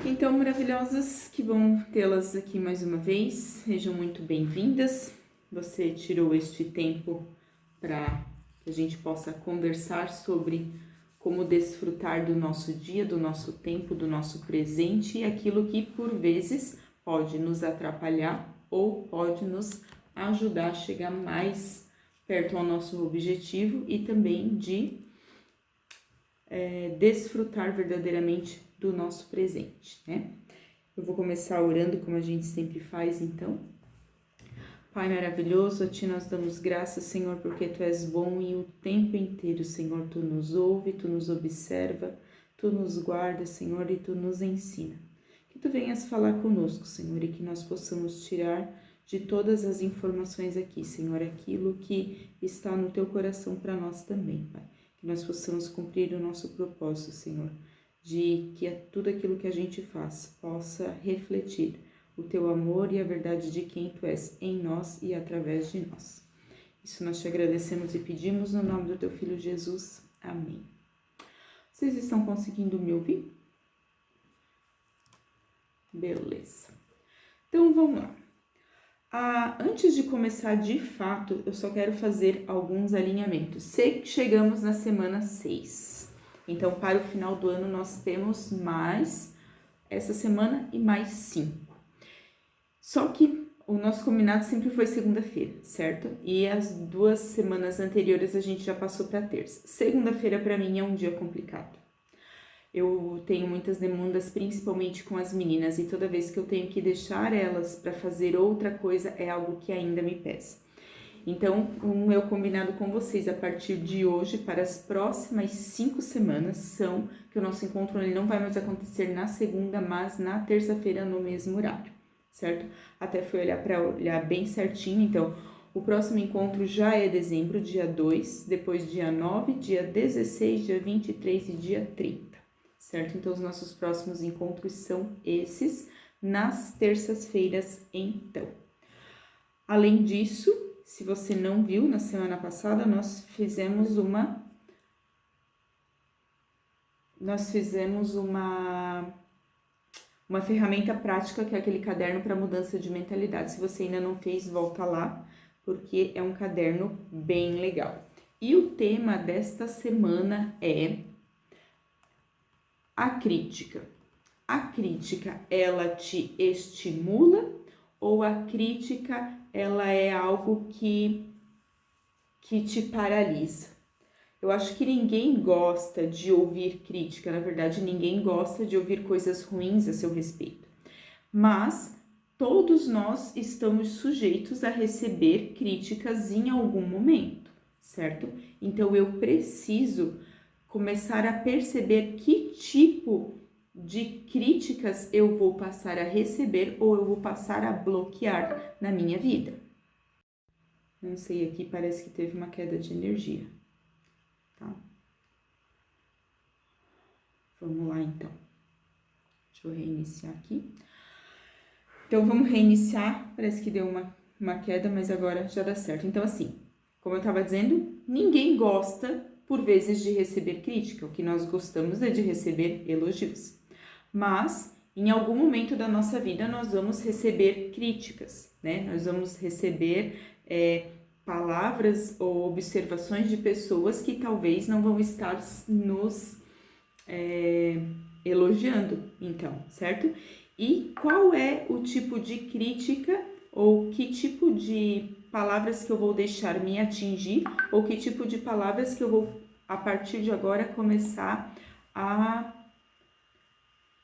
Então, maravilhosas, que bom tê-las aqui mais uma vez. Sejam muito bem-vindas. Você tirou este tempo para que a gente possa conversar sobre como desfrutar do nosso dia, do nosso tempo, do nosso presente e aquilo que por vezes pode nos atrapalhar ou pode nos ajudar a chegar mais perto ao nosso objetivo e também de desfrutar verdadeiramente do nosso presente, né? Eu vou começar orando como a gente sempre faz, então. Pai maravilhoso, a Ti nós damos graças, Senhor, porque Tu és bom e o tempo inteiro, Senhor, Tu nos ouve, Tu nos observa, Tu nos guarda, Senhor, e Tu nos ensina. Que Tu venhas falar conosco, Senhor, e que nós possamos tirar de todas as informações aqui, Senhor, aquilo que está no Teu coração para nós também, Pai. Que nós possamos cumprir o nosso propósito, Senhor, de que tudo aquilo que a gente faz possa refletir o Teu amor e a verdade de quem Tu és em nós e através de nós. Isso nós te agradecemos e pedimos no nome do Teu Filho Jesus. Amém. Vocês estão conseguindo me ouvir? Beleza. Então vamos lá. Antes de começar de fato, eu só quero fazer alguns alinhamentos. Sei que chegamos na semana 6. Então, para o final do ano, nós temos mais essa semana e mais 5. Só que o nosso combinado sempre foi segunda-feira, certo? E as 2 semanas anteriores a gente já passou para terça. Segunda-feira, para mim, é um dia complicado. Eu tenho muitas demandas, principalmente com as meninas, e toda vez que eu tenho que deixar elas para fazer outra coisa, é algo que ainda me pesa. Então, o meu combinado com vocês a partir de hoje, para as próximas 5 semanas, são que o nosso encontro ele não vai mais acontecer na segunda, mas na terça-feira no mesmo horário, certo? Até fui olhar bem certinho, então, o próximo encontro já é dezembro, dia 2, depois dia 9, dia 16, dia 23 e dia 30, certo? Então, os nossos próximos encontros são esses, nas terças-feiras, então. Além disso, se você não viu, na semana passada nós fizemos uma ferramenta prática, que é aquele caderno para mudança de mentalidade. Se você ainda não fez, volta lá, porque é um caderno bem legal. E o tema desta semana é a crítica. A crítica, ela te estimula ou a crítica, ela é algo que te paralisa? Eu acho que ninguém gosta de ouvir crítica, na verdade, ninguém gosta de ouvir coisas ruins a seu respeito. Mas todos nós estamos sujeitos a receber críticas em algum momento, certo? Então eu preciso começar a perceber que tipo de críticas eu vou passar a receber ou eu vou passar a bloquear na minha vida. Não sei, aqui parece que teve uma queda de energia, tá? Vamos lá, então. Deixa eu reiniciar aqui. Então, vamos reiniciar. Parece que deu uma queda, mas agora já dá certo. Então, assim, como eu estava dizendo, ninguém gosta, por vezes, de receber crítica. O que nós gostamos é de receber elogios. Mas, em algum momento da nossa vida, nós vamos receber críticas, né? Nós vamos receber palavras ou observações de pessoas que talvez não vão estar nos elogiando, então, certo? E qual é o tipo de crítica ou que tipo de palavras que eu vou deixar me atingir ou que tipo de palavras que eu vou, a partir de agora, começar a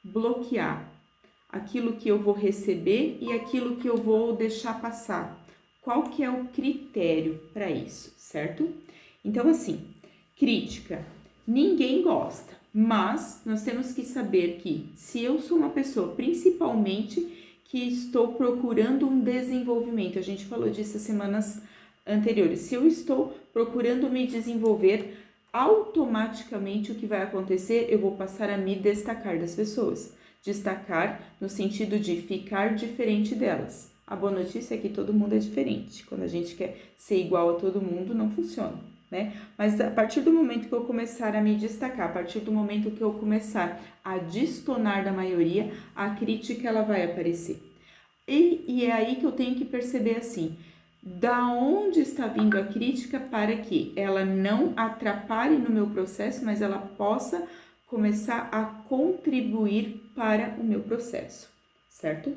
bloquear? Aquilo que eu vou receber e aquilo que eu vou deixar passar. Qual que é o critério para isso, certo? Então, assim, crítica, ninguém gosta, mas nós temos que saber que se eu sou uma pessoa, principalmente, que estou procurando um desenvolvimento, a gente falou disso as semanas anteriores, se eu estou procurando me desenvolver, automaticamente o que vai acontecer, eu vou passar a me destacar das pessoas. Destacar no sentido de ficar diferente delas. A boa notícia é que todo mundo é diferente. Quando a gente quer ser igual a todo mundo, não funciona, né? Mas a partir do momento que eu começar a me destacar, a partir do momento que eu começar a destonar da maioria, a crítica ela vai aparecer. E é aí que eu tenho que perceber assim, da onde está vindo a crítica para que ela não atrapalhe no meu processo, mas ela possa começar a contribuir para o meu processo, certo?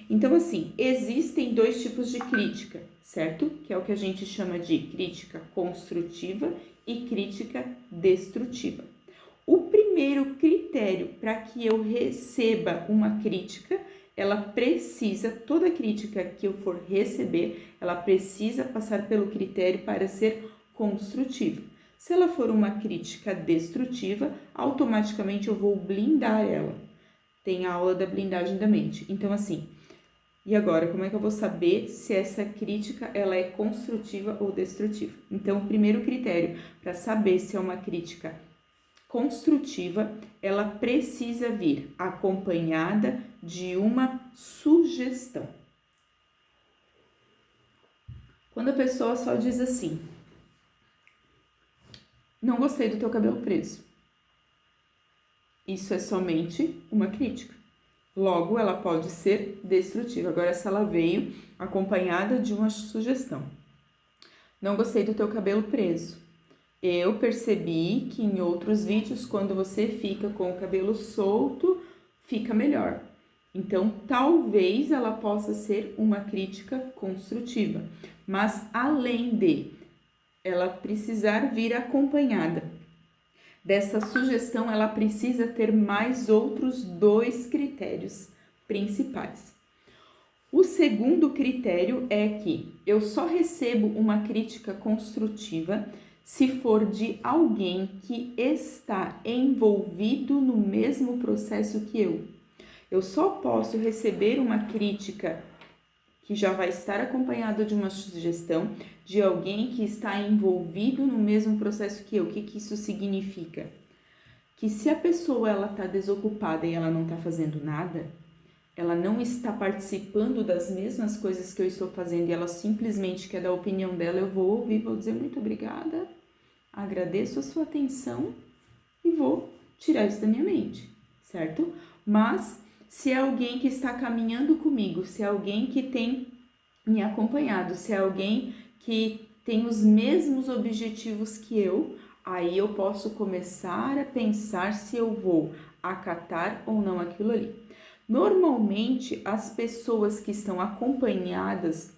Então, assim, existem dois tipos de crítica, certo? Que é o que a gente chama de crítica construtiva e crítica destrutiva. O primeiro critério para que eu receba uma crítica, ela precisa, toda crítica que eu for receber, ela precisa passar pelo critério para ser construtiva. Se ela for uma crítica destrutiva, automaticamente eu vou blindar ela. Tem a aula da blindagem da mente. Então, assim, e agora, como é que eu vou saber se essa crítica ela é construtiva ou destrutiva? Então, o primeiro critério para saber se é uma crítica construtiva, ela precisa vir acompanhada de uma sugestão. Quando a pessoa só diz assim, não gostei do teu cabelo preso, isso é somente uma crítica. Logo, ela pode ser destrutiva. Agora, se ela veio acompanhada de uma sugestão. Não gostei do teu cabelo preso. Eu percebi que em outros vídeos, quando você fica com o cabelo solto, fica melhor. Então, talvez ela possa ser uma crítica construtiva. Mas, além de ela precisar vir acompanhada dessa sugestão, ela precisa ter mais outros dois critérios principais. O segundo critério é que eu só recebo uma crítica construtiva se for de alguém que está envolvido no mesmo processo que eu. Eu só posso receber uma crítica que já vai estar acompanhada de uma sugestão de alguém que está envolvido no mesmo processo que eu. O que isso significa? Que se a pessoa ela está desocupada e ela não está fazendo nada, ela não está participando das mesmas coisas que eu estou fazendo e ela simplesmente quer dar a opinião dela, eu vou ouvir, vou dizer muito obrigada, agradeço a sua atenção e vou tirar isso da minha mente, certo? Mas se é alguém que está caminhando comigo, se é alguém que tem me acompanhado, se é alguém que tem os mesmos objetivos que eu, aí eu posso começar a pensar se eu vou acatar ou não aquilo ali. Normalmente, as pessoas que estão acompanhadas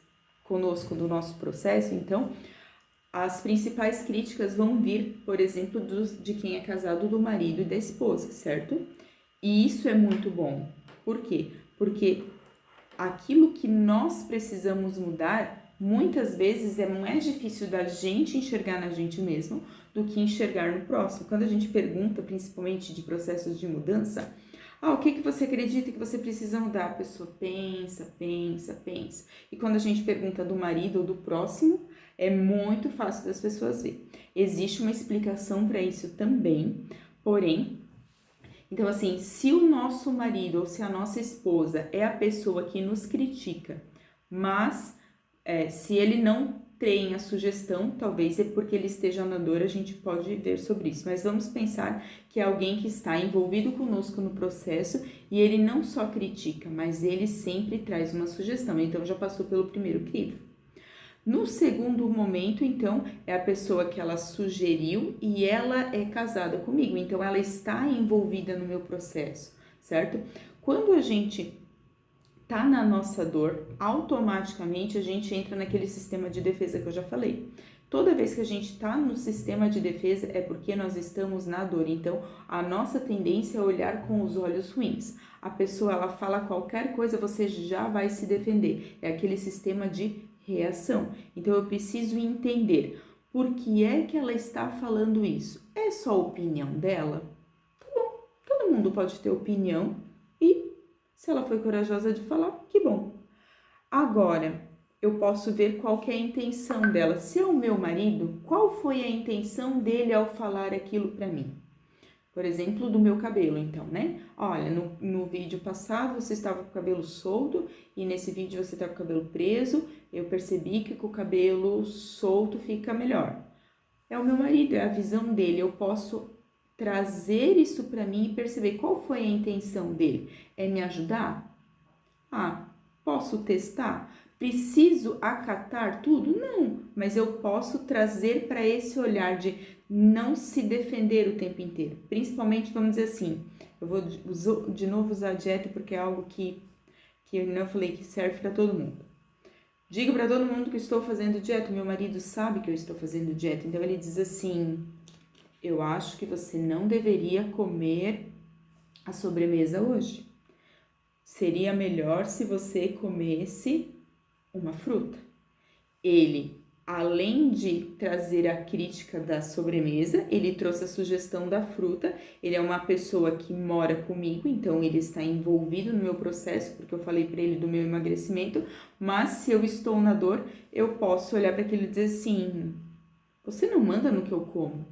conosco no nosso processo, então, as principais críticas vão vir, por exemplo, de quem é casado, do marido e da esposa, certo? E isso é muito bom. Por quê? Porque aquilo que nós precisamos mudar, muitas vezes é mais difícil da gente enxergar na gente mesmo do que enxergar no próximo. Quando a gente pergunta, principalmente de processos de mudança, o que você acredita que você precisa mudar? A pessoa pensa. E quando a gente pergunta do marido ou do próximo, é muito fácil das pessoas ver. Existe uma explicação para isso também, porém, então assim, se o nosso marido ou se a nossa esposa é a pessoa que nos critica, mas se ele não tem a sugestão, talvez é porque ele esteja na dor, a gente pode ver sobre isso. Mas vamos pensar que é alguém que está envolvido conosco no processo e ele não só critica, mas ele sempre traz uma sugestão. Então, já passou pelo primeiro crivo. No segundo momento, então, é a pessoa que ela sugeriu e ela é casada comigo. Então, ela está envolvida no meu processo, certo? Quando a gente tá na nossa dor, automaticamente a gente entra naquele sistema de defesa que eu já falei. Toda vez que a gente tá no sistema de defesa é porque nós estamos na dor. Então, a nossa tendência é olhar com os olhos ruins. A pessoa, ela fala qualquer coisa, você já vai se defender. É aquele sistema de reação. Então, eu preciso entender por que é que ela está falando isso. É só a opinião dela? Tá bom, todo mundo pode ter opinião e se ela foi corajosa de falar, que bom. Agora, eu posso ver qual que é a intenção dela. Se é o meu marido, qual foi a intenção dele ao falar aquilo para mim? Por exemplo, do meu cabelo, então, né? Olha, no vídeo passado você estava com o cabelo solto e nesse vídeo você está com o cabelo preso. Eu percebi que com o cabelo solto fica melhor. é o meu marido, é a visão dele. Eu posso trazer isso para mim e perceber qual foi a intenção dele. É me ajudar? Ah, posso testar? Preciso acatar tudo? Não, mas eu posso trazer para esse olhar de não se defender o tempo inteiro. Principalmente, vamos dizer assim, eu vou de novo usar a dieta porque é algo que eu não falei que serve para todo mundo. Digo para todo mundo que estou fazendo dieta, meu marido sabe que eu estou fazendo dieta, então ele diz assim: eu acho que você não deveria comer a sobremesa hoje. Seria melhor se você comesse uma fruta. Ele, além de trazer a crítica da sobremesa, ele trouxe a sugestão da fruta. Ele é uma pessoa que mora comigo, então ele está envolvido no meu processo, porque eu falei para ele do meu emagrecimento. Mas se eu estou na dor, eu posso olhar para aquilo e dizer assim: você não manda no que eu como.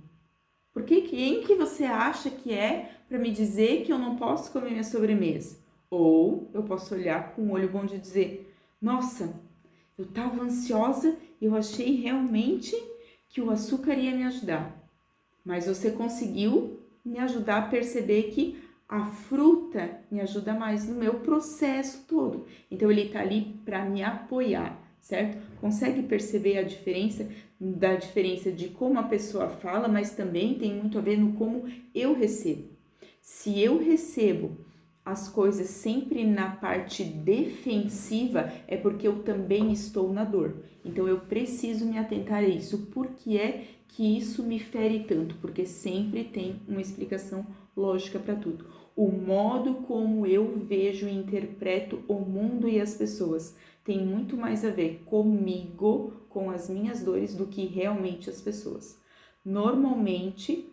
Porque quem que você acha que é para me dizer que eu não posso comer minha sobremesa? Ou eu posso olhar com um olho bom de dizer: nossa, eu estava ansiosa e eu achei realmente que o açúcar ia me ajudar. Mas você conseguiu me ajudar a perceber que a fruta me ajuda mais no meu processo todo. Então ele está ali para me apoiar, certo? Consegue perceber a diferença de como a pessoa fala, mas também tem muito a ver no como eu recebo. Se eu recebo as coisas sempre na parte defensiva, é porque eu também estou na dor. Então eu preciso me atentar a isso. Por que é que isso me fere tanto? Porque sempre tem uma explicação lógica para tudo. O modo como eu vejo e interpreto o mundo e as pessoas tem muito mais a ver comigo, com as minhas dores, do que realmente as pessoas. Normalmente,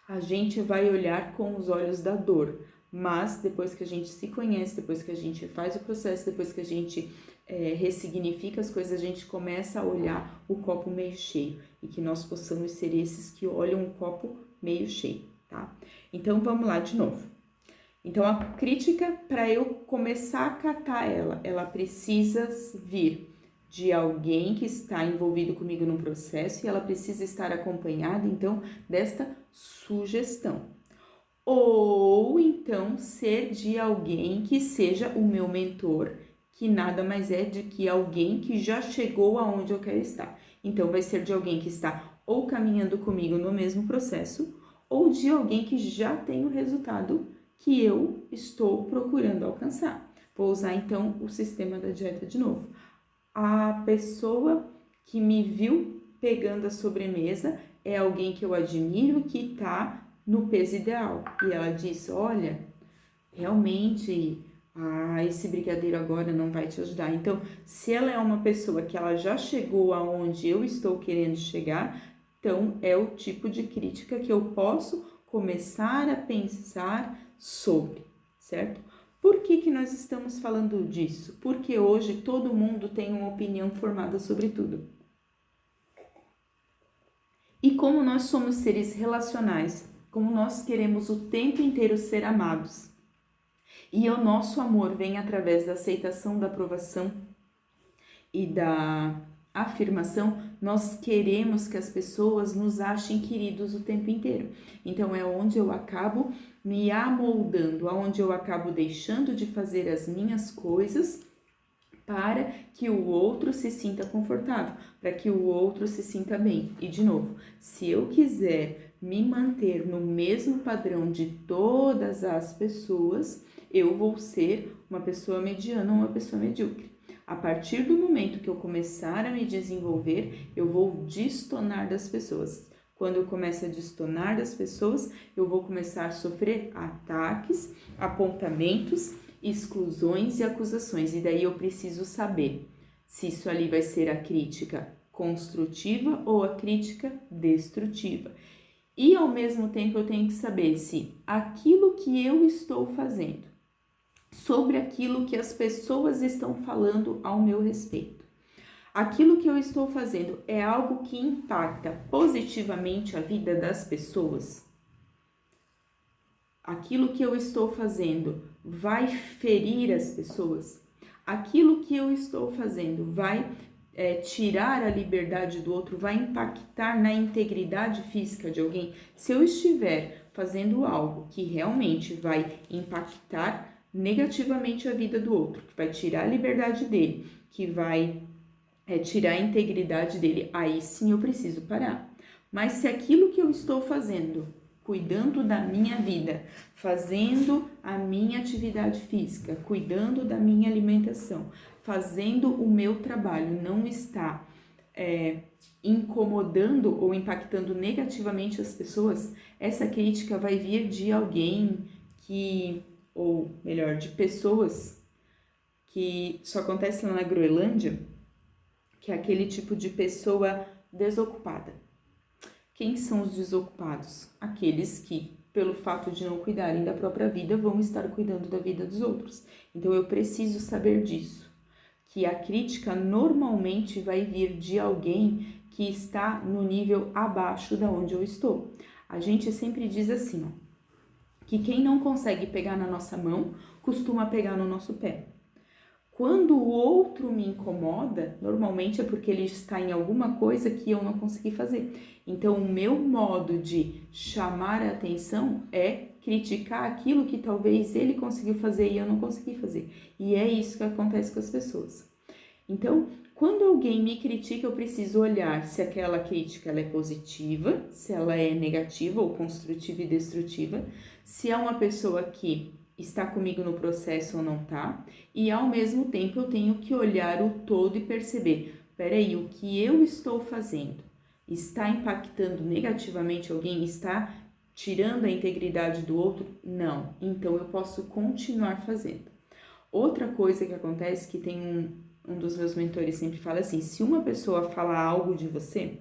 a gente vai olhar com os olhos da dor, mas depois que a gente se conhece, depois que a gente faz o processo, depois que a gente ressignifica as coisas, a gente começa a olhar o copo meio cheio e que nós possamos ser esses que olham o copo meio cheio, tá? Então vamos lá de novo. Então a crítica, para eu começar a acatar ela precisa vir de alguém que está envolvido comigo no processo e ela precisa estar acompanhada, então, desta sugestão. Ou então ser de alguém que seja o meu mentor, que nada mais é de que alguém que já chegou aonde eu quero estar. Então vai ser de alguém que está ou caminhando comigo no mesmo processo, ou de alguém que já tem o resultado que eu estou procurando alcançar. Vou usar então o sistema da dieta de novo. A pessoa que me viu pegando a sobremesa é alguém que eu admiro, que está no peso ideal. E ela diz: olha, realmente, esse brigadeiro agora não vai te ajudar. Então, se ela é uma pessoa que ela já chegou aonde eu estou querendo chegar, então é o tipo de crítica que eu posso começar a pensar sobre, certo? Por que nós estamos falando disso? Porque hoje todo mundo tem uma opinião formada sobre tudo. E como nós somos seres relacionais, como nós queremos o tempo inteiro ser amados, e o nosso amor vem através da aceitação, da aprovação e da afirmação, nós queremos que as pessoas nos achem queridos o tempo inteiro. Então é onde eu acabo me amoldando, aonde eu acabo deixando de fazer as minhas coisas para que o outro se sinta confortável, para que o outro se sinta bem. E de novo, se eu quiser me manter no mesmo padrão de todas as pessoas, eu vou ser uma pessoa mediana ou uma pessoa medíocre. A partir do momento que eu começar a me desenvolver, eu vou destonar das pessoas. Quando eu começo a destonar das pessoas, eu vou começar a sofrer ataques, apontamentos, exclusões e acusações. E daí eu preciso saber se isso ali vai ser a crítica construtiva ou a crítica destrutiva. E ao mesmo tempo eu tenho que saber se aquilo que eu estou fazendo sobre aquilo que as pessoas estão falando ao meu respeito. Aquilo que eu estou fazendo é algo que impacta positivamente a vida das pessoas? Aquilo que eu estou fazendo vai ferir as pessoas? Aquilo que eu estou fazendo vai tirar a liberdade do outro vai impactar na integridade física de alguém? Se eu estiver fazendo algo que realmente vai impactar negativamente a vida do outro, que vai tirar a liberdade dele, que vai tirar a integridade dele, aí sim eu preciso parar. Mas se aquilo que eu estou fazendo, cuidando da minha vida, fazendo a minha atividade física, cuidando da minha alimentação, fazendo o meu trabalho, não está incomodando ou impactando negativamente as pessoas, essa crítica vai vir de alguém ou melhor, de pessoas que só acontece lá na Groenlândia, que é aquele tipo de pessoa desocupada. Quem são os desocupados? Aqueles que, pelo fato de não cuidarem da própria vida, vão estar cuidando da vida dos outros. Então eu preciso saber disso, que a crítica normalmente vai vir de alguém que está no nível abaixo da onde eu estou. A gente sempre diz assim, que quem não consegue pegar na nossa mão, costuma pegar no nosso pé. Quando o outro me incomoda, normalmente é porque ele está em alguma coisa que eu não consegui fazer. Então, o meu modo de chamar a atenção é criticar aquilo que talvez ele conseguiu fazer e eu não consegui fazer. E é isso que acontece com as pessoas. Então, quando alguém me critica, eu preciso olhar se aquela crítica ela é positiva, se ela é negativa ou construtiva e destrutiva, se é uma pessoa que está comigo no processo ou não está, e ao mesmo tempo eu tenho que olhar o todo e perceber, peraí, o que eu estou fazendo está impactando negativamente alguém? Está tirando a integridade do outro? Não, então eu posso continuar fazendo. Outra coisa que acontece, que tem um dos meus mentores sempre fala assim, se uma pessoa falar algo de você,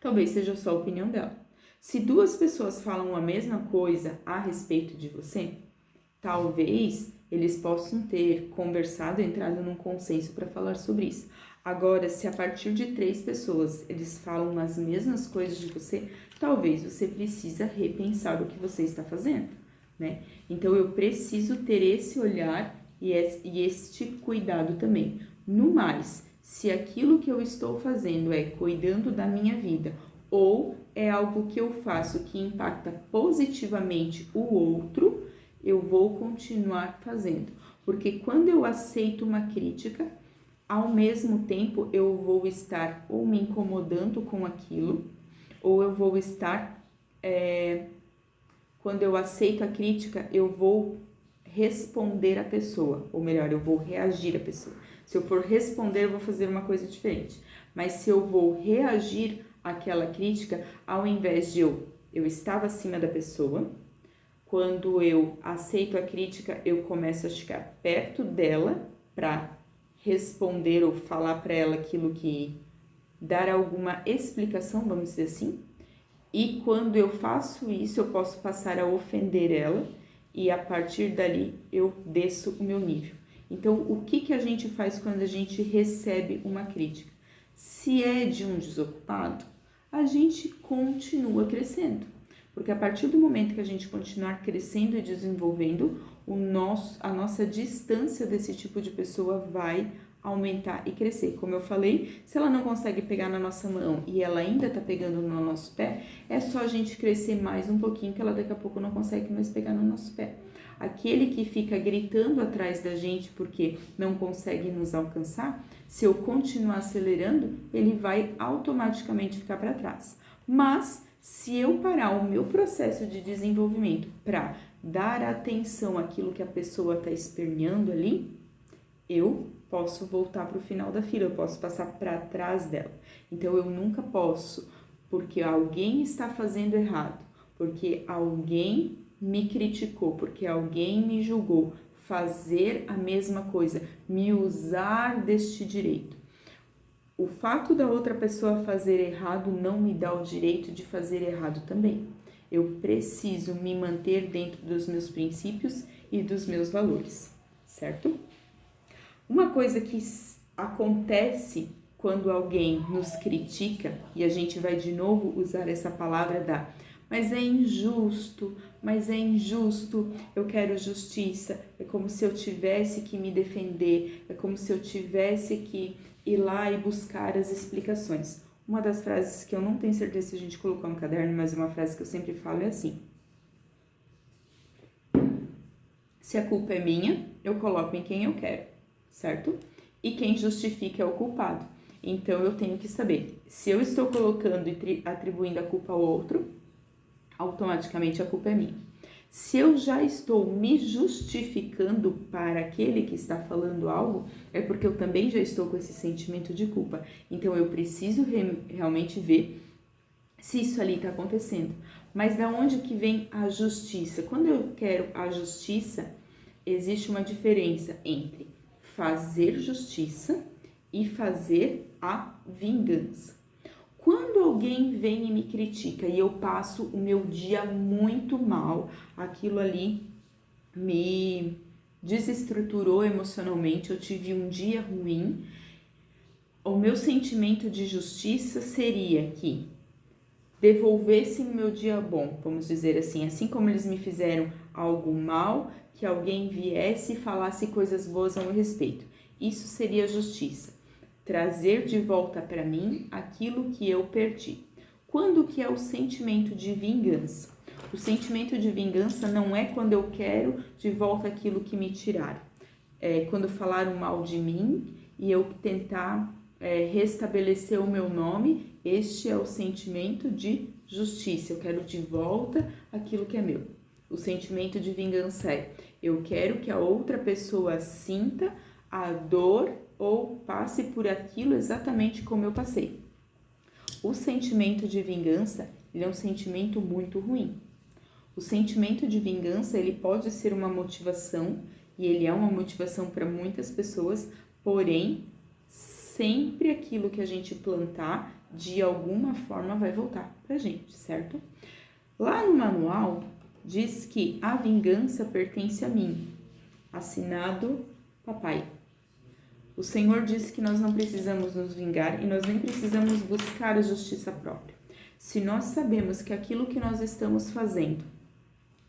talvez seja só a opinião dela. Se duas pessoas falam a mesma coisa a respeito de você, talvez eles possam ter conversado, entrado num consenso para falar sobre isso. Agora, se a partir de 3 pessoas eles falam as mesmas coisas de você, talvez você precisa repensar o que você está fazendo, né? Então, eu preciso ter esse olhar e este cuidado também. No mais, se aquilo que eu estou fazendo é cuidando da minha vida ou é algo que eu faço que impacta positivamente o outro, eu vou continuar fazendo. Porque quando eu aceito uma crítica, ao mesmo tempo eu vou estar ou me incomodando com aquilo, ou eu vou estar, quando eu aceito a crítica, eu vou responder a pessoa, ou melhor, eu vou reagir à pessoa. Se eu for responder, eu vou fazer uma coisa diferente. Mas se eu vou reagir àquela crítica, ao invés de eu estava acima da pessoa, quando eu aceito a crítica, eu começo a chegar perto dela para responder ou falar para ela aquilo que dar alguma explicação, vamos dizer assim. E quando eu faço isso, eu posso passar a ofender ela e a partir dali eu desço o meu nível. Então, o que a gente faz quando a gente recebe uma crítica? Se é de um desocupado, a gente continua crescendo. Porque a partir do momento que a gente continuar crescendo e desenvolvendo, a nossa distância desse tipo de pessoa vai aumentar e crescer. Como eu falei, se ela não consegue pegar na nossa mão e ela ainda tá pegando no nosso pé, é só a gente crescer mais um pouquinho que ela daqui a pouco não consegue mais pegar no nosso pé. Aquele que fica gritando atrás da gente porque não consegue nos alcançar, se eu continuar acelerando, ele vai automaticamente ficar para trás. Mas se eu parar o meu processo de desenvolvimento para dar atenção àquilo que a pessoa está esperneando ali, eu posso voltar para o final da fila, eu posso passar para trás dela. Então, eu nunca posso, porque alguém está fazendo errado, porque alguém me criticou, porque alguém me julgou, fazer a mesma coisa, me usar deste direito. O fato da outra pessoa fazer errado não me dá o direito de fazer errado também. Eu preciso me manter dentro dos meus princípios e dos meus valores, certo? Uma coisa que acontece quando alguém nos critica, e a gente vai de novo usar essa palavra mas é injusto, eu quero justiça, é como se eu tivesse que me defender, é como se eu tivesse que ir lá e buscar as explicações. Uma das frases que eu não tenho certeza se a gente colocou no caderno, mas uma frase que eu sempre falo é assim: se a culpa é minha, eu coloco em quem eu quero, certo? E quem justifica é o culpado. Então, eu tenho que saber, se eu estou colocando e atribuindo a culpa ao outro, automaticamente a culpa é minha. Se eu já estou me justificando para aquele que está falando algo, é porque eu também já estou com esse sentimento de culpa. Então, eu preciso realmente ver se isso ali está acontecendo. Mas da onde que vem a justiça? Quando eu quero a justiça, existe uma diferença entre fazer justiça e fazer a vingança. Quando alguém vem e me critica e eu passo o meu dia muito mal, aquilo ali me desestruturou emocionalmente, eu tive um dia ruim, o meu sentimento de justiça seria que devolvessem o meu dia bom, vamos dizer assim como eles me fizeram algo mal, que alguém viesse e falasse coisas boas a meu respeito. Isso seria justiça. Trazer de volta para mim aquilo que eu perdi. Quando que é o sentimento de vingança? O sentimento de vingança não é quando eu quero de volta aquilo que me tiraram. É quando falaram mal de mim e eu tentar restabelecer o meu nome. Este é o sentimento de justiça. Eu quero de volta aquilo que é meu. O sentimento de vingança é: eu quero que a outra pessoa sinta a dor ou passe por aquilo exatamente como eu passei. O sentimento de vingança, ele é um sentimento muito ruim. O sentimento de vingança, ele pode ser uma motivação, e ele é uma motivação para muitas pessoas, porém, sempre aquilo que a gente plantar, de alguma forma vai voltar pra gente, certo? Lá no manual, diz que a vingança pertence a mim. Assinado, papai. O Senhor disse que nós não precisamos nos vingar e nós nem precisamos buscar a justiça própria. Se nós sabemos que aquilo que nós estamos fazendo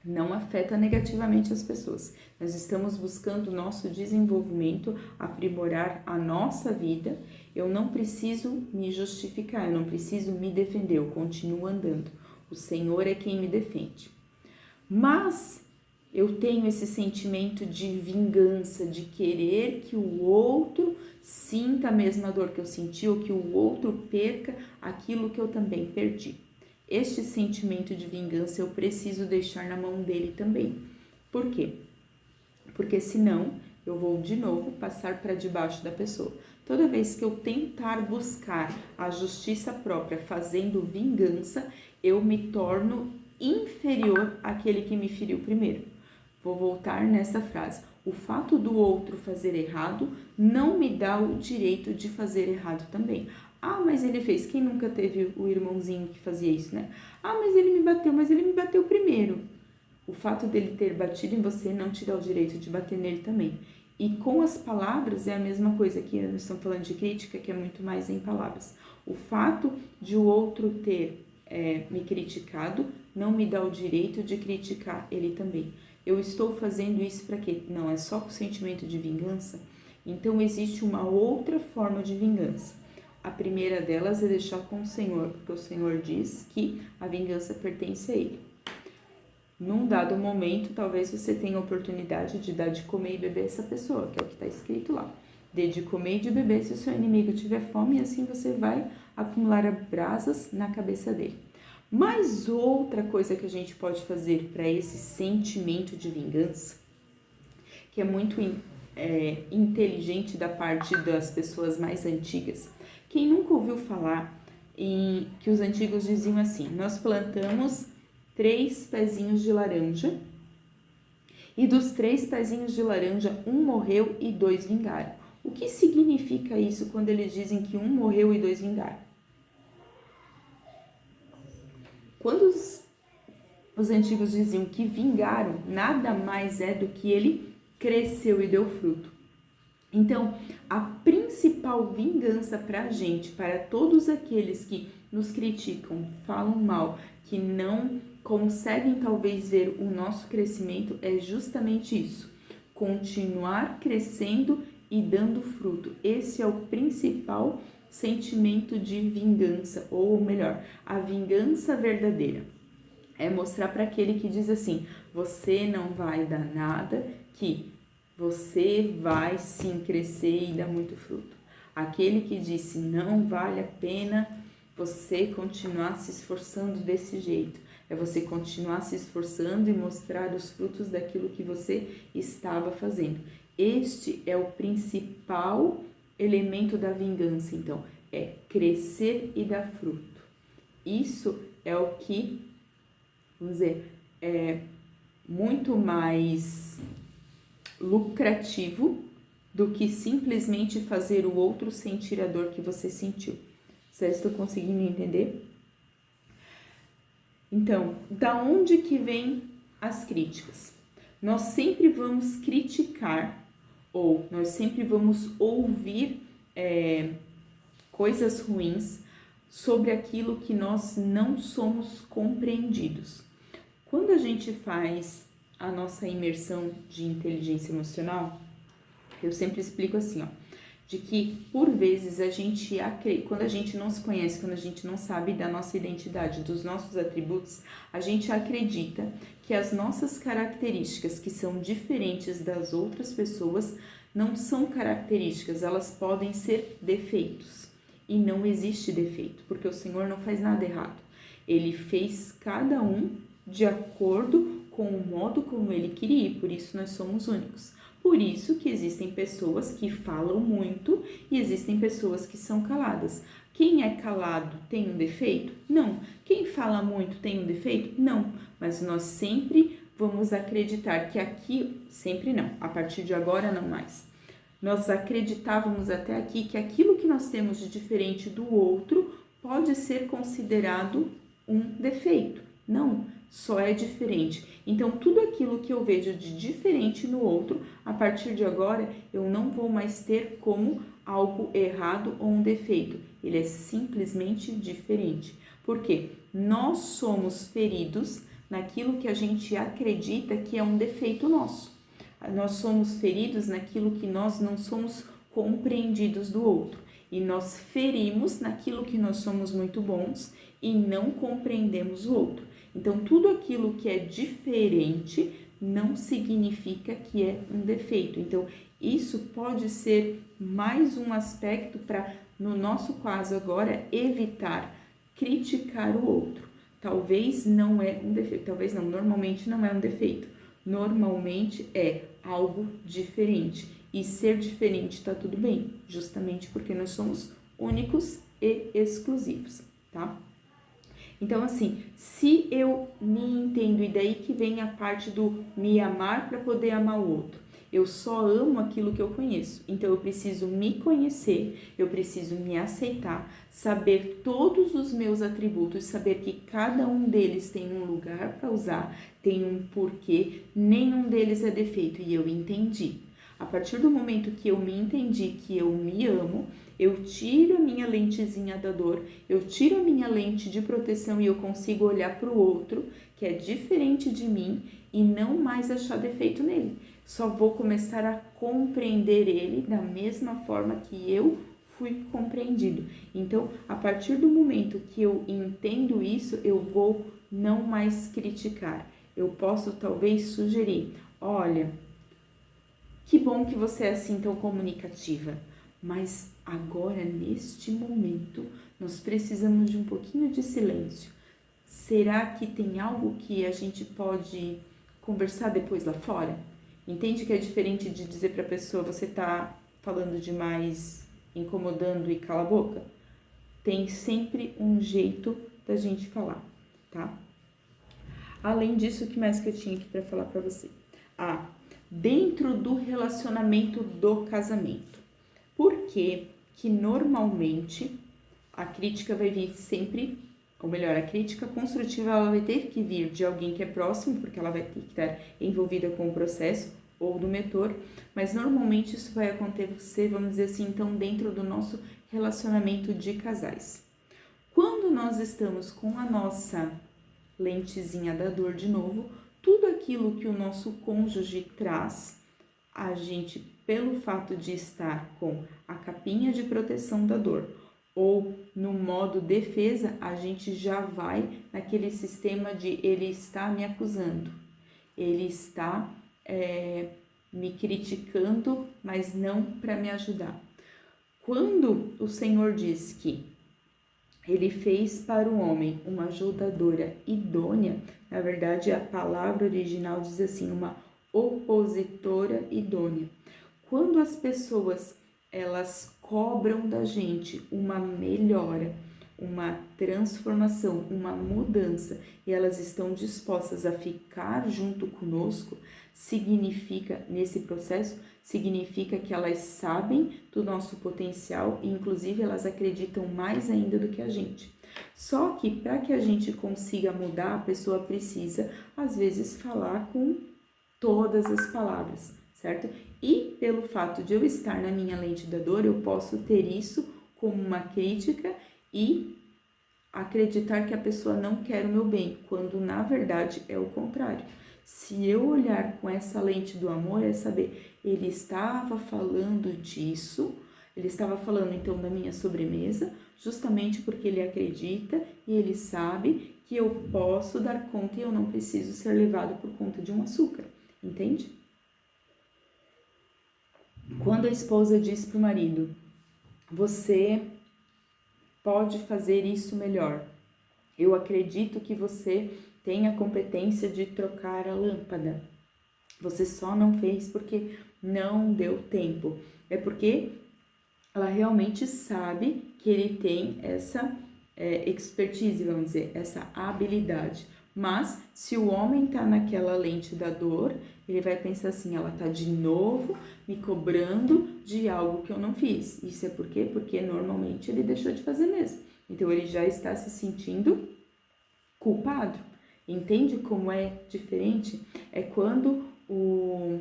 não afeta negativamente as pessoas, nós estamos buscando o nosso desenvolvimento, aprimorar a nossa vida, eu não preciso me justificar, eu não preciso me defender, eu continuo andando. O Senhor é quem me defende. Mas eu tenho esse sentimento de vingança, de querer que o outro sinta a mesma dor que eu senti ou que o outro perca aquilo que eu também perdi. Este sentimento de vingança eu preciso deixar na mão dele também. Por quê? Porque senão eu vou de novo passar para debaixo da pessoa. Toda vez que eu tentar buscar a justiça própria fazendo vingança, eu me torno inferior àquele que me feriu primeiro. Vou voltar nessa frase. O fato do outro fazer errado não me dá o direito de fazer errado também. Ah, mas ele fez. Quem nunca teve o irmãozinho que fazia isso, né? Ah, mas ele me bateu primeiro. O fato dele ter batido em você não te dá o direito de bater nele também. E com as palavras é a mesma coisa que nós estamos falando de crítica, que é muito mais em palavras. O fato de o outro ter me criticado não me dá o direito de criticar ele também. Eu estou fazendo isso para quê? Não é só com o sentimento de vingança? Então existe uma outra forma de vingança. A primeira delas é deixar com o Senhor, porque o Senhor diz que a vingança pertence a Ele. Num dado momento, talvez você tenha a oportunidade de dar de comer e beber essa pessoa, que é o que está escrito lá. Dê de comer e de beber se o seu inimigo tiver fome, e assim você vai acumular brasas na cabeça dele. Mas outra coisa que a gente pode fazer para esse sentimento de vingança, que é muito inteligente da parte das pessoas mais antigas. Quem nunca ouviu falar que os antigos diziam assim: nós plantamos 3 pezinhos de laranja e dos 3 pezinhos de laranja, um morreu e 2 vingaram. O que significa isso quando eles dizem que um morreu e 2 vingaram? Quando os antigos diziam que vingaram, nada mais é do que ele cresceu e deu fruto. Então, a principal vingança para a gente, para todos aqueles que nos criticam, falam mal, que não conseguem talvez ver o nosso crescimento, é justamente isso. Continuar crescendo e dando fruto. Esse é o principal sentimento de vingança, ou melhor, a vingança verdadeira. É mostrar para aquele que diz assim: você não vai dar nada, que você vai sim crescer e dar muito fruto. Aquele que disse: não vale a pena você continuar se esforçando desse jeito. É você continuar se esforçando e mostrar os frutos daquilo que você estava fazendo. Este é o principal elemento da vingança, então, é crescer e dar fruto. Isso é o que, vamos dizer, é muito mais lucrativo do que simplesmente fazer o outro sentir a dor que você sentiu. Vocês estão conseguindo entender? Então, da onde que vem as críticas? Nós sempre vamos criticar ou nós sempre vamos ouvir coisas ruins sobre aquilo que nós não somos compreendidos. Quando a gente faz a nossa imersão de inteligência emocional, eu sempre explico assim, ó, de que por vezes quando a gente não se conhece, quando a gente não sabe da nossa identidade, dos nossos atributos, a gente acredita que as nossas características, que são diferentes das outras pessoas, não são características, elas podem ser defeitos. E não existe defeito, porque o Senhor não faz nada errado. Ele fez cada um de acordo com o modo como Ele queria, e por isso nós somos únicos. Por isso que existem pessoas que falam muito e existem pessoas que são caladas. Quem é calado tem um defeito? Não. Quem fala muito tem um defeito? Não. Mas nós sempre vamos acreditar que aqui, sempre não, a partir de agora não mais. Nós acreditávamos até aqui que aquilo que nós temos de diferente do outro pode ser considerado um defeito. Não, só é diferente. Então, tudo aquilo que eu vejo de diferente no outro, a partir de agora, eu não vou mais ter como algo errado ou um defeito. Ele é simplesmente diferente. Por quê? Nós somos feridos naquilo que a gente acredita que é um defeito nosso. Nós somos feridos naquilo que nós não somos compreendidos do outro. E nós ferimos naquilo que nós somos muito bons e não compreendemos o outro. Então, tudo aquilo que é diferente não significa que é um defeito. Então, isso pode ser mais um aspecto para, no nosso caso agora, evitar criticar o outro. Talvez não é um defeito, talvez não, normalmente não é um defeito. Normalmente é algo diferente. E ser diferente está tudo bem, justamente porque nós somos únicos e exclusivos, tá? Então, assim, se eu me entendo, e daí que vem a parte do me amar para poder amar o outro. Eu só amo aquilo que eu conheço. Então, eu preciso me conhecer, eu preciso me aceitar, saber todos os meus atributos, saber que cada um deles tem um lugar para usar, tem um porquê, nenhum deles é defeito. E eu entendi. A partir do momento que eu me entendi que eu me amo, eu tiro a minha lentezinha da dor, eu tiro a minha lente de proteção e eu consigo olhar para o outro, que é diferente de mim, e não mais achar defeito nele. Só vou começar a compreender ele da mesma forma que eu fui compreendido. Então, a partir do momento que eu entendo isso, eu vou não mais criticar. Eu posso talvez sugerir, olha, que bom que você é assim tão comunicativa, mas agora, neste momento, nós precisamos de um pouquinho de silêncio. Será que tem algo que a gente pode conversar depois lá fora? Entende que é diferente de dizer para a pessoa, você tá falando demais, incomodando e cala a boca? Tem sempre um jeito da gente falar, tá? Além disso, o que mais que eu tinha aqui para falar para você? Dentro do relacionamento do casamento. Por que normalmente a crítica vai vir sempre, ou melhor, a crítica construtiva ela vai ter que vir de alguém que é próximo, porque ela vai ter que estar envolvida com o processo, ou do mentor, mas normalmente isso vai acontecer, vamos dizer assim, então dentro do nosso relacionamento de casais. Quando nós estamos com a nossa lentezinha da dor de novo, tudo aquilo que o nosso cônjuge traz, a gente, pelo fato de estar com a capinha de proteção da dor ou no modo defesa, a gente já vai naquele sistema de ele está me acusando, ele está me criticando, mas não para me ajudar. Quando o Senhor diz que ele fez para o homem uma ajudadora idônea, na verdade a palavra original diz assim, uma opositora idônea. Quando as pessoas elas cobram da gente uma melhora, uma transformação, uma mudança, e elas estão dispostas a ficar junto conosco, significa, nesse processo, significa que elas sabem do nosso potencial e, inclusive, elas acreditam mais ainda do que a gente. Só que, para que a gente consiga mudar, a pessoa precisa, às vezes, falar com todas as palavras, certo? E, pelo fato de eu estar na minha lente da dor, eu posso ter isso como uma crítica e acreditar que a pessoa não quer o meu bem, quando na verdade é o contrário. Se eu olhar com essa lente do amor, é saber, ele estava falando disso, ele estava falando então da minha sobremesa, justamente porque ele acredita e ele sabe que eu posso dar conta e eu não preciso ser levado por conta de um açúcar, entende? Quando a esposa diz para o marido, você pode fazer isso melhor. Eu acredito que você tem a competência de trocar a lâmpada. Você só não fez porque não deu tempo. É porque ela realmente sabe que ele tem essa expertise, vamos dizer, essa habilidade. Mas se o homem tá naquela lente da dor, ele vai pensar assim, ela tá de novo me cobrando de algo que eu não fiz. Isso é por quê? Porque normalmente ele deixou de fazer mesmo. Então ele já está se sentindo culpado. Entende como é diferente? É quando o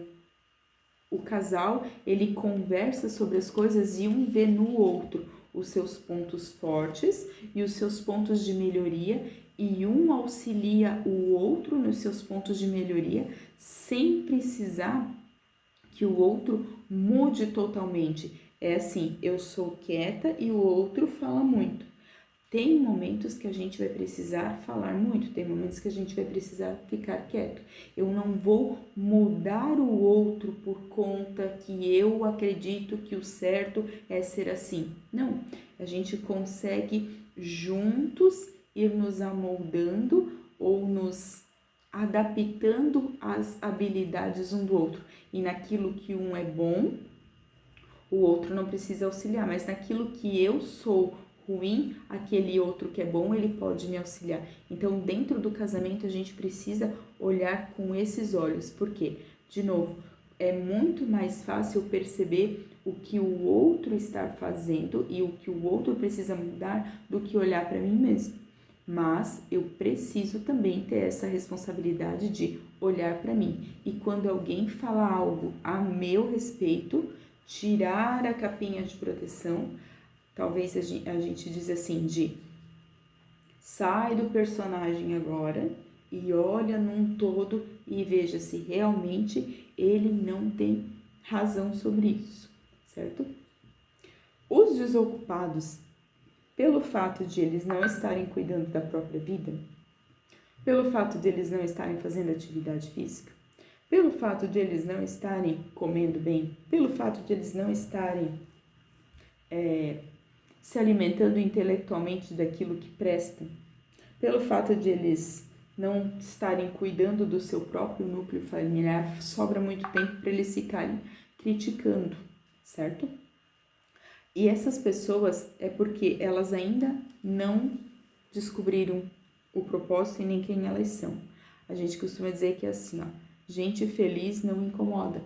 casal, ele conversa sobre as coisas e um vê no outro os seus pontos fortes e os seus pontos de melhoria, e um auxilia o outro nos seus pontos de melhoria sem precisar que o outro mude totalmente. É assim, eu sou quieta e o outro fala muito. Tem momentos que a gente vai precisar falar muito, tem momentos que a gente vai precisar ficar quieto. Eu não vou mudar o outro por conta que eu acredito que o certo é ser assim. Não, a gente consegue juntos ir nos amoldando ou nos adaptando às habilidades um do outro. E naquilo que um é bom, o outro não precisa auxiliar, mas naquilo que eu sou ruim, aquele outro que é bom, ele pode me auxiliar. Então, dentro do casamento, a gente precisa olhar com esses olhos, porque, de novo, é muito mais fácil perceber o que o outro está fazendo e o que o outro precisa mudar do que olhar para mim mesmo. Mas eu preciso também ter essa responsabilidade de olhar para mim. E quando alguém fala algo a meu respeito, tirar a capinha de proteção. Talvez a gente diz assim, de sai do personagem agora e olha num todo e veja se realmente ele não tem razão sobre isso, certo? Os desocupados, pelo fato de eles não estarem cuidando da própria vida, pelo fato de eles não estarem fazendo atividade física, pelo fato de eles não estarem comendo bem, pelo fato de eles não estarem se alimentando intelectualmente daquilo que presta, pelo fato de eles não estarem cuidando do seu próprio núcleo familiar, sobra muito tempo para eles ficarem criticando, certo? E essas pessoas é porque elas ainda não descobriram o propósito e nem quem elas são. A gente costuma dizer que é assim, ó, gente feliz não incomoda.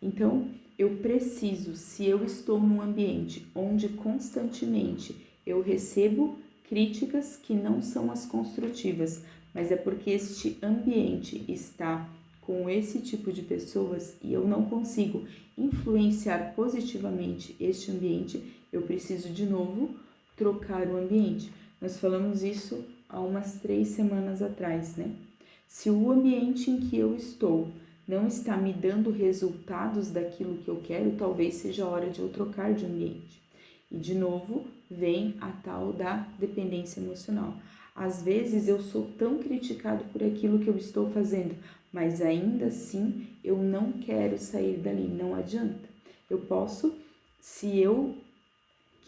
Então, eu preciso, se eu estou num ambiente onde constantemente eu recebo críticas que não são as construtivas, mas é porque este ambiente está com esse tipo de pessoas e eu não consigo influenciar positivamente este ambiente, eu preciso de novo trocar o ambiente. Nós falamos isso há umas 3 semanas atrás, né? Se o ambiente em que eu estou não está me dando resultados daquilo que eu quero, talvez seja a hora de eu trocar de ambiente. E de novo, vem a tal da dependência emocional. Às vezes eu sou tão criticado por aquilo que eu estou fazendo, mas ainda assim eu não quero sair dali, não adianta. Eu posso, se eu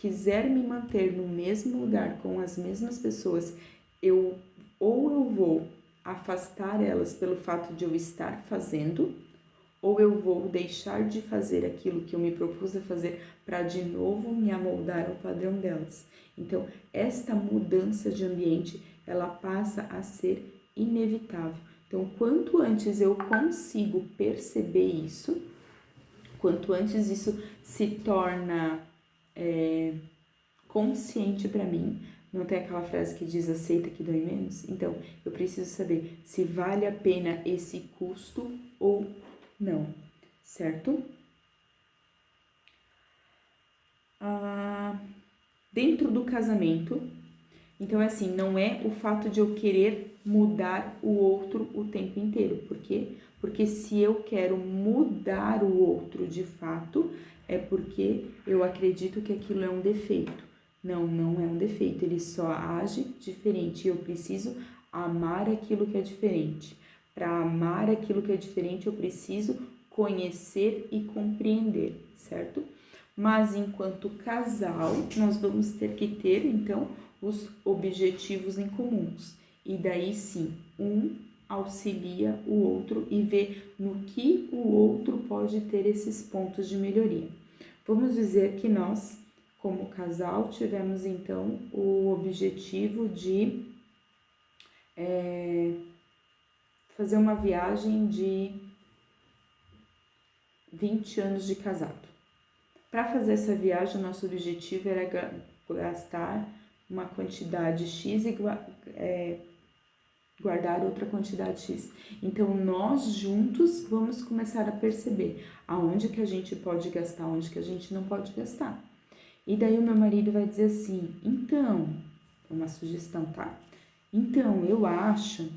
quiser me manter no mesmo lugar com as mesmas pessoas, eu vou afastar elas pelo fato de eu estar fazendo, ou eu vou deixar de fazer aquilo que eu me propus a fazer para de novo me amoldar ao padrão delas. Então, esta mudança de ambiente, ela passa a ser inevitável. Então, quanto antes eu consigo perceber isso, quanto antes isso se torna consciente para mim, não tem aquela frase que diz aceita que dói menos? Então, eu preciso saber se vale a pena esse custo ou não, certo? Dentro do casamento, então é assim, não é o fato de eu querer mudar o outro o tempo inteiro. Por quê? Porque se eu quero mudar o outro de fato, é porque eu acredito que aquilo é um defeito. Não, não é um defeito, ele só age diferente. Eu preciso amar aquilo que é diferente. Para amar aquilo que é diferente, eu preciso conhecer e compreender, certo? Mas enquanto casal, nós vamos ter que ter, então, os objetivos em comuns. E daí sim, um auxilia o outro e vê no que o outro pode ter esses pontos de melhoria. Vamos dizer que nós, como casal, tivemos então o objetivo de fazer uma viagem de 20 anos de casado. Para fazer essa viagem, o nosso objetivo era gastar uma quantidade X e guardar outra quantidade X. Então, nós juntos vamos começar a perceber aonde que a gente pode gastar, onde que a gente não pode gastar. E daí o meu marido vai dizer assim, então, uma sugestão, tá? Então, eu acho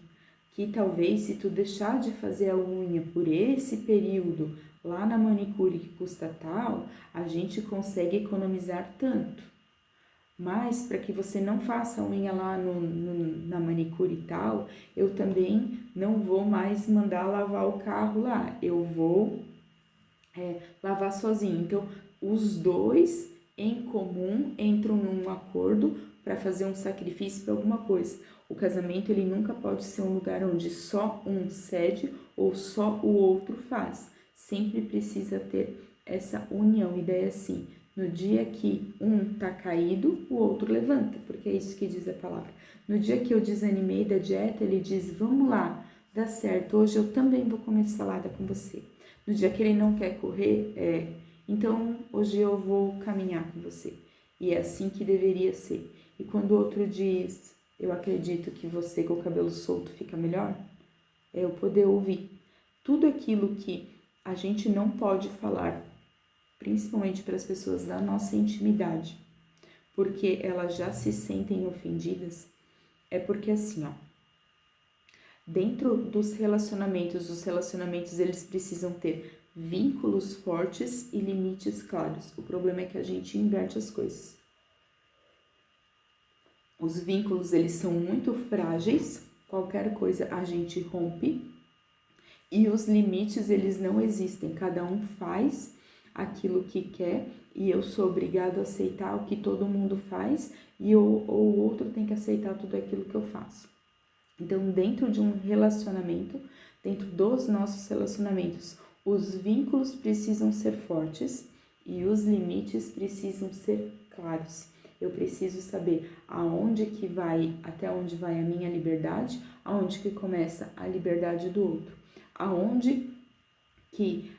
que talvez se tu deixar de fazer a unha por esse período lá na manicure que custa tal, a gente consegue economizar tanto. Mas para que você não faça a unha lá na manicure e tal, eu também não vou mais mandar lavar o carro lá, eu vou lavar sozinho. Então, os dois em comum entram num acordo para fazer um sacrifício para alguma coisa. O casamento, ele nunca pode ser um lugar onde só um cede ou só o outro faz. Sempre precisa ter essa união. E daí assim, no dia que um tá caído, o outro levanta, porque é isso que diz a palavra. No dia que eu desanimei da dieta, ele diz, vamos lá, dá certo, hoje eu também vou comer salada com você. No dia que ele não quer correr, então hoje eu vou caminhar com você. E é assim que deveria ser. E quando o outro diz, eu acredito que você com o cabelo solto fica melhor, é eu poder ouvir tudo aquilo que a gente não pode falar, principalmente para as pessoas da nossa intimidade, porque elas já se sentem ofendidas, é porque assim, ó, dentro dos relacionamentos, os relacionamentos eles precisam ter vínculos fortes e limites claros. O problema é que a gente inverte as coisas. Os vínculos eles são muito frágeis, qualquer coisa a gente rompe, e os limites eles não existem, cada um faz aquilo que quer e eu sou obrigado a aceitar o que todo mundo faz e o outro tem que aceitar tudo aquilo que eu faço. Então, dentro de um relacionamento, dentro dos nossos relacionamentos, os vínculos precisam ser fortes e os limites precisam ser claros. Eu preciso saber até onde vai a minha liberdade, aonde que começa a liberdade do outro, aonde que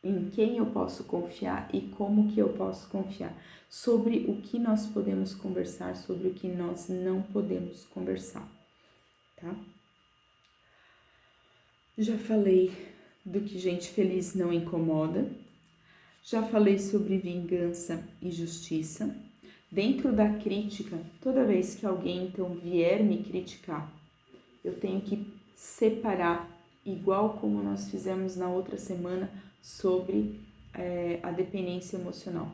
em quem eu posso confiar e como que eu posso confiar, sobre o que nós podemos conversar, sobre o que nós não podemos conversar, tá? Já falei do que gente feliz não incomoda, já falei sobre vingança e justiça. Dentro da crítica, toda vez que alguém então vier me criticar, eu tenho que separar igual como nós fizemos na outra semana sobre a dependência emocional.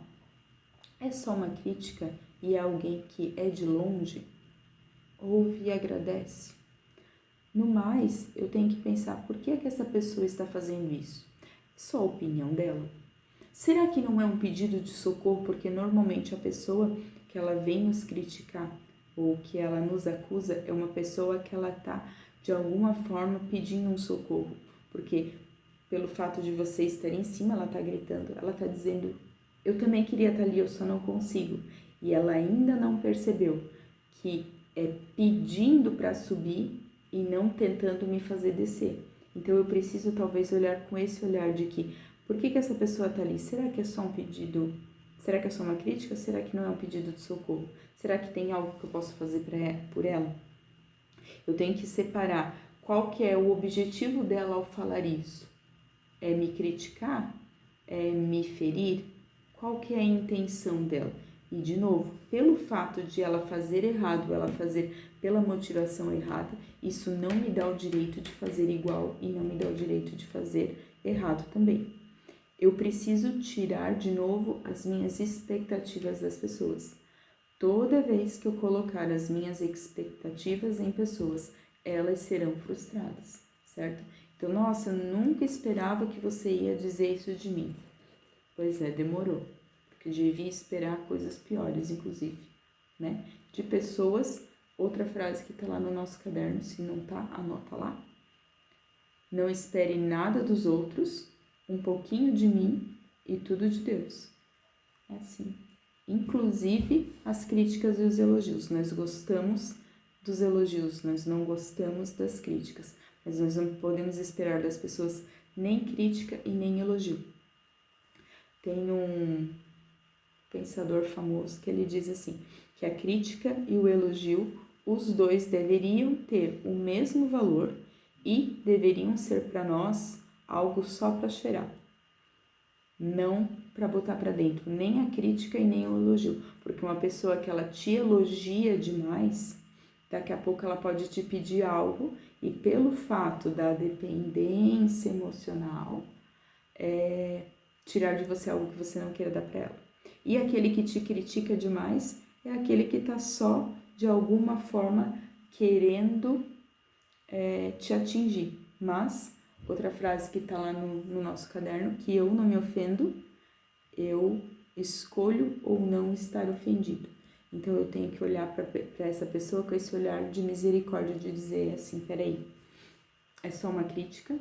É só uma crítica e é alguém que é de longe? Ouve e agradece. No mais, eu tenho que pensar por que é que essa pessoa está fazendo isso. É só a opinião dela? Será que não é um pedido de socorro porque normalmente a pessoa que ela vem nos criticar ou que ela nos acusa é uma pessoa que ela está de alguma forma pedindo um socorro? Porque pelo fato de você estar em cima, ela está gritando, ela está dizendo, eu também queria estar ali, eu só não consigo. E ela ainda não percebeu que é pedindo para subir e não tentando me fazer descer. Então eu preciso talvez olhar com esse olhar de que, por que essa pessoa está ali? Será que é só um pedido? Será que é só uma crítica? Será que não é um pedido de socorro? Será que tem algo que eu posso fazer por ela? Eu tenho que separar qual que é o objetivo dela ao falar isso. É me criticar? É me ferir? Qual que é a intenção dela? E de novo, pelo fato de ela fazer errado, ela fazer pela motivação errada, isso não me dá o direito de fazer igual e não me dá o direito de fazer errado também. Eu preciso tirar de novo as minhas expectativas das pessoas. Toda vez que eu colocar as minhas expectativas em pessoas, elas serão frustradas, certo? Então, nossa, nunca esperava que você ia dizer isso de mim. Pois é, demorou, porque devia esperar coisas piores, inclusive, né? De pessoas, outra frase que tá lá no nosso caderno, se não tá, anota lá. Não espere nada dos outros, um pouquinho de mim e tudo de Deus. É assim. Inclusive as críticas e os elogios. Nós gostamos dos elogios, nós não gostamos das críticas, mas nós não podemos esperar das pessoas nem crítica e nem elogio. Tem um pensador famoso que ele diz assim, que a crítica e o elogio, os dois deveriam ter o mesmo valor e deveriam ser para nós algo só para cheirar. Não para botar para dentro, nem a crítica e nem o elogio, porque uma pessoa que ela te elogia demais, daqui a pouco ela pode te pedir algo e pelo fato da dependência emocional, tirar de você algo que você não queira dar para ela. E aquele que te critica demais é aquele que está só de alguma forma querendo te atingir, mas outra frase que está lá no nosso caderno, que eu não me ofendo, eu escolho ou não estar ofendido. Então eu tenho que olhar para essa pessoa com esse olhar de misericórdia, de dizer assim, peraí, é só uma crítica,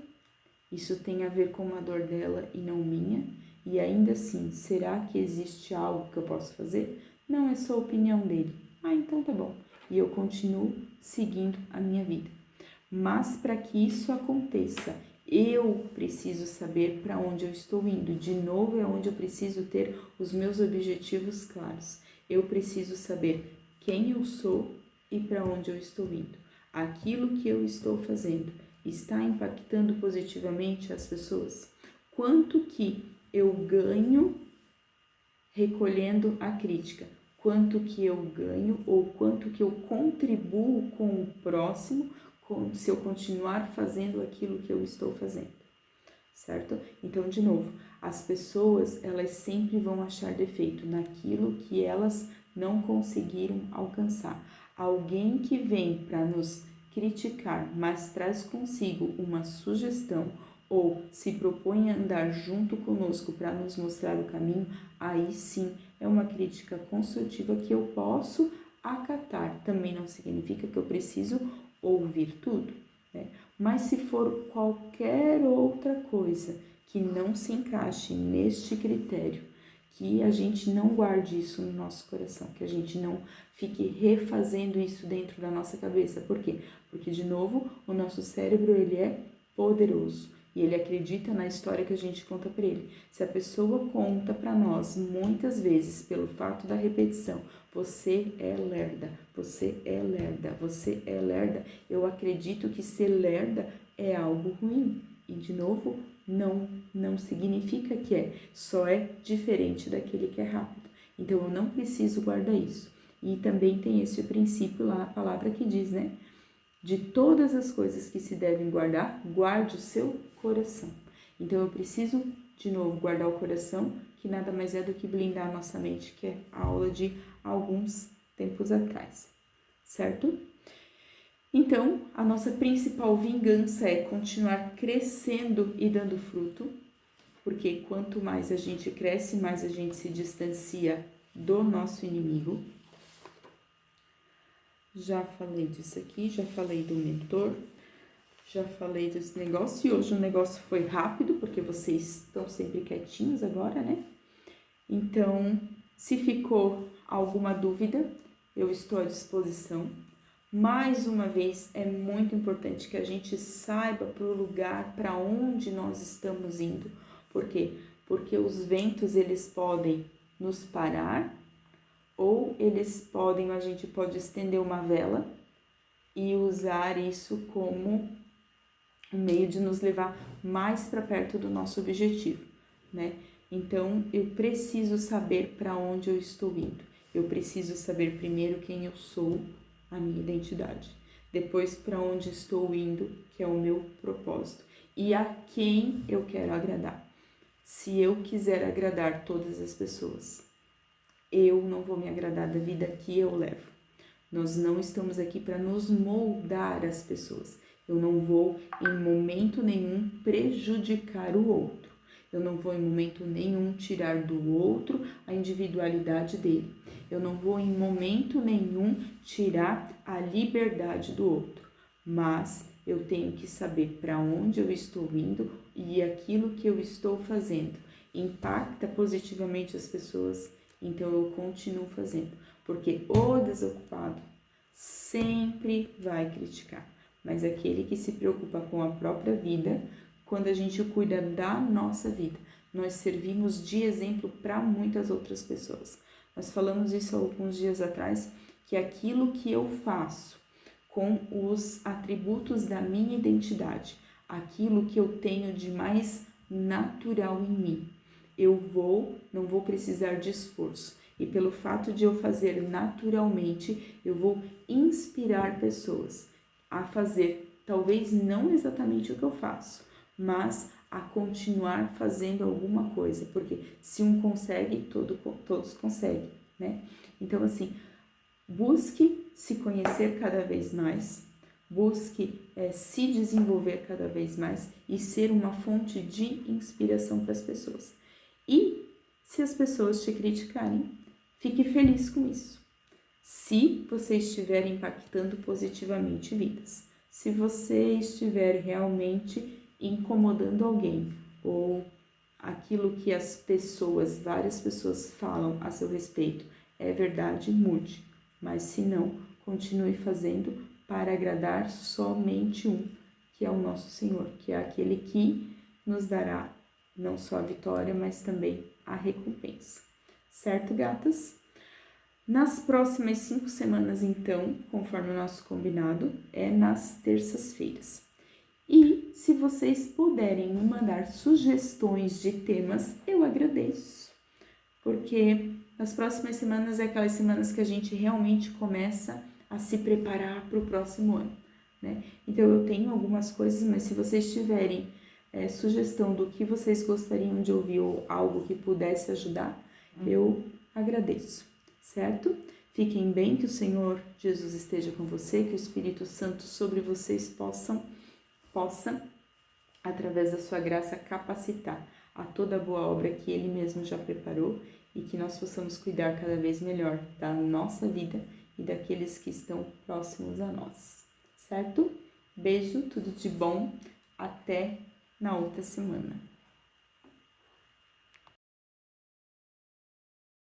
isso tem a ver com a dor dela e não minha, e ainda assim, será que existe algo que eu posso fazer? Não, é só a opinião dele. Ah, então tá bom. E eu continuo seguindo a minha vida. Mas para que isso aconteça, eu preciso saber para onde eu estou indo. De novo, é onde eu preciso ter os meus objetivos claros. Eu preciso saber quem eu sou e para onde eu estou indo. Aquilo que eu estou fazendo está impactando positivamente as pessoas? Quanto que eu ganho recolhendo a crítica? Quanto que eu ganho ou quanto que eu contribuo com o próximo se eu continuar fazendo aquilo que eu estou fazendo, certo? Então, de novo, as pessoas, elas sempre vão achar defeito naquilo que elas não conseguiram alcançar. Alguém que vem para nos criticar, mas traz consigo uma sugestão ou se propõe a andar junto conosco para nos mostrar o caminho, aí sim é uma crítica construtiva que eu posso acatar. Também não significa que eu preciso ouvir tudo, né? Mas se for qualquer outra coisa que não se encaixe neste critério, que a gente não guarde isso no nosso coração, que a gente não fique refazendo isso dentro da nossa cabeça. Por quê? Porque, de novo, o nosso cérebro, ele é poderoso e ele acredita na história que a gente conta para ele. Se a pessoa conta para nós, muitas vezes, pelo fato da repetição, você é lerda, você é lerda, você é lerda, eu acredito que ser lerda é algo ruim. E, de novo, não significa que é, só é diferente daquele que é rápido. Então, eu não preciso guardar isso. E também tem esse princípio lá, a palavra que diz, né? de todas as coisas que se devem guardar, guarde o seu coração. Então eu preciso, de novo, guardar o coração, que nada mais é do que blindar a nossa mente, que é a aula de alguns tempos atrás, certo? Então, a nossa principal vingança é continuar crescendo e dando fruto, porque quanto mais a gente cresce, mais a gente se distancia do nosso inimigo. Já falei disso aqui, já falei do mentor, já falei desse negócio, e hoje o negócio foi rápido, porque vocês estão sempre quietinhos agora, né? Então, se ficou alguma dúvida, eu estou à disposição. Mais uma vez, é muito importante que a gente saiba para o lugar para onde nós estamos indo. Por quê? Porque os ventos, eles podem nos parar, ou a gente pode estender uma vela e usar isso como um meio de nos levar mais para perto do nosso objetivo, né? Então, eu preciso saber para onde eu estou indo. Eu preciso saber primeiro quem eu sou, a minha identidade. Depois, para onde estou indo, que é o meu propósito. E a quem eu quero agradar. Se eu quiser agradar todas as pessoas, eu não vou me agradar da vida que eu levo. Nós não estamos aqui para nos moldar as pessoas. Eu não vou, em momento nenhum, prejudicar o outro. Eu não vou, em momento nenhum, tirar do outro a individualidade dele. Eu não vou, em momento nenhum, tirar a liberdade do outro. Mas eu tenho que saber para onde eu estou indo e aquilo que eu estou fazendo impacta positivamente as pessoas, então eu continuo fazendo. Porque o desocupado sempre vai criticar, mas aquele que se preocupa com a própria vida, quando a gente cuida da nossa vida, nós servimos de exemplo para muitas outras pessoas. Nós falamos isso há alguns dias atrás, que aquilo que eu faço com os atributos da minha identidade, aquilo que eu tenho de mais natural em mim, não vou precisar de esforço. E pelo fato de eu fazer naturalmente, eu vou inspirar pessoas a fazer, talvez não exatamente o que eu faço, mas a continuar fazendo alguma coisa, porque se um consegue, todos conseguem, né? Então, assim, busque se conhecer cada vez mais, busque se desenvolver cada vez mais e ser uma fonte de inspiração para as pessoas. E se as pessoas te criticarem, fique feliz com isso. Se você estiver impactando positivamente vidas, se você estiver realmente incomodando alguém ou aquilo que várias pessoas falam a seu respeito é verdade, mude. Mas se não, continue fazendo para agradar somente um, que é o nosso Senhor, que é aquele que nos dará não só a vitória, mas também a recompensa. Certo, gatas? Nas próximas 5 semanas, então, conforme o nosso combinado, é nas terças-feiras. E se vocês puderem me mandar sugestões de temas, eu agradeço. Porque nas próximas semanas é aquelas semanas que a gente realmente começa a se preparar para o próximo ano, né? Então eu tenho algumas coisas, mas se vocês tiverem sugestão do que vocês gostariam de ouvir ou algo que pudesse ajudar, eu agradeço, certo? Fiquem bem, que o Senhor Jesus esteja com você, que o Espírito Santo sobre vocês possa, através da sua graça, capacitar a toda boa obra que Ele mesmo já preparou e que nós possamos cuidar cada vez melhor da nossa vida e daqueles que estão próximos a nós, certo? Beijo, tudo de bom, até na outra semana.